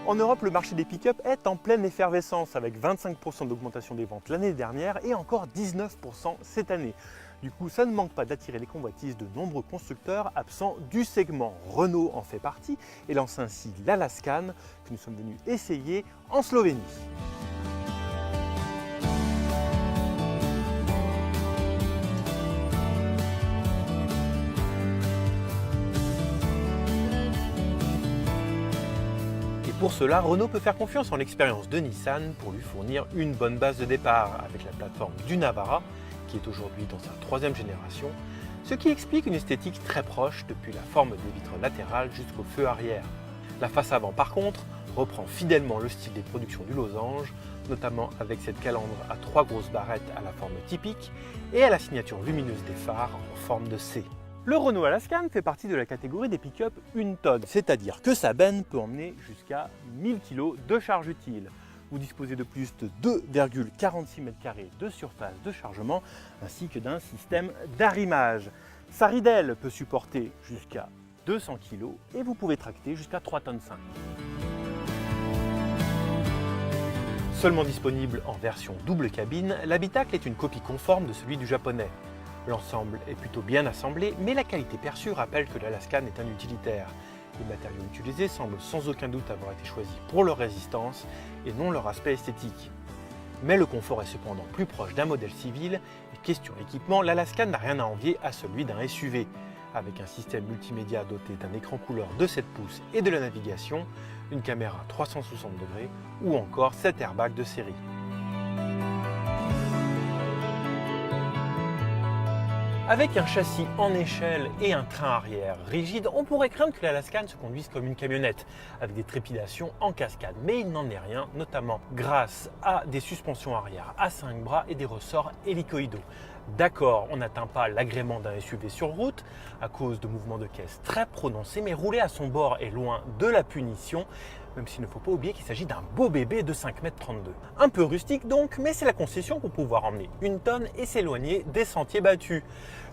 En Europe, le marché des pick-up est en pleine effervescence avec 25% d'augmentation des ventes l'année dernière et encore 19% cette année. Du coup, ça ne manque pas d'attirer les convoitises de nombreux constructeurs absents du segment. Renault en fait partie et lance ainsi l'Alaskan que nous sommes venus essayer en Slovénie. Pour cela, Renault peut faire confiance en l'expérience de Nissan pour lui fournir une bonne base de départ avec la plateforme du Navara, qui est aujourd'hui dans sa 3e génération, ce qui explique une esthétique très proche depuis la forme des vitres latérales jusqu'au feu arrière. La face avant par contre reprend fidèlement le style des productions du losange, notamment avec cette calandre à 3 grosses barrettes à la forme typique et à la signature lumineuse des phares en forme de C. Le Renault Alaskan fait partie de la catégorie des pick-up 1 tonne, c'est-à-dire que sa benne peut emmener jusqu'à 1000 kg de charge utile. Vous disposez de plus de 2,46 m² de surface de chargement ainsi que d'un système d'arrimage. Sa ridelle peut supporter jusqu'à 200 kg et vous pouvez tracter jusqu'à 3,5 tonnes. Seulement disponible en version double cabine, l'habitacle est une copie conforme de celui du japonais. L'ensemble est plutôt bien assemblé, mais la qualité perçue rappelle que l'Alaskan est un utilitaire. Les matériaux utilisés semblent sans aucun doute avoir été choisis pour leur résistance et non leur aspect esthétique. Mais le confort est cependant plus proche d'un modèle civil et question équipement, l'Alaskan n'a rien à envier à celui d'un SUV. Avec un système multimédia doté d'un écran couleur de 7 pouces et de la navigation, une caméra 360 degrés ou encore 7 airbags de série. Avec un châssis en échelle et un train arrière rigide, on pourrait craindre que l'Alaskan se conduise comme une camionnette, avec des trépidations en cascade. Mais il n'en est rien, notamment grâce à des suspensions arrière à 5 bras et des ressorts hélicoïdaux. D'accord, on n'atteint pas l'agrément d'un SUV sur route à cause de mouvements de caisse très prononcés, mais rouler à son bord est loin de la punition, même s'il ne faut pas oublier qu'il s'agit d'un beau bébé de 5,32 m. Un peu rustique donc, mais c'est la concession pour pouvoir emmener 1 tonne et s'éloigner des sentiers battus.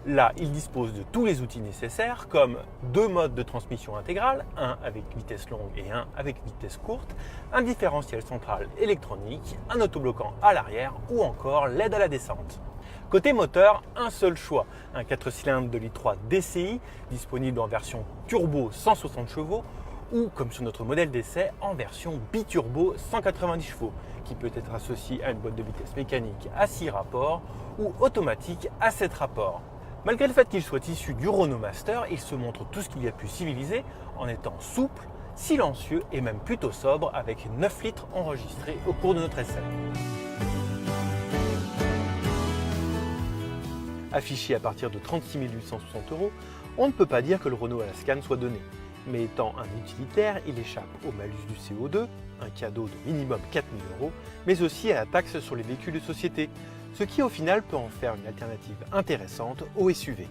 Là, il dispose de tous les outils nécessaires, comme 2 modes de transmission intégrale, un avec vitesse longue et un avec vitesse courte, un différentiel central électronique, un autobloquant à l'arrière ou encore l'aide à la descente. Côté moteur, un seul choix, un 4 cylindres de litre DCI disponible en version turbo 160 chevaux ou comme sur notre modèle d'essai en version biturbo 190 chevaux qui peut être associé à une boîte de vitesse mécanique à 6 rapports ou automatique à 7 rapports. Malgré le fait qu'il soit issu du Renault Master, il se montre tout ce qu'il y a de plus civilisé en étant souple, silencieux et même plutôt sobre avec 9 litres enregistrés au cours de notre essai. Affiché à partir de 36 860 €, on ne peut pas dire que le Renault Alaskan soit donné. Mais étant un utilitaire, il échappe au malus du CO2, un cadeau de minimum 4 000 €, mais aussi à la taxe sur les véhicules de société, ce qui au final peut en faire une alternative intéressante au SUV.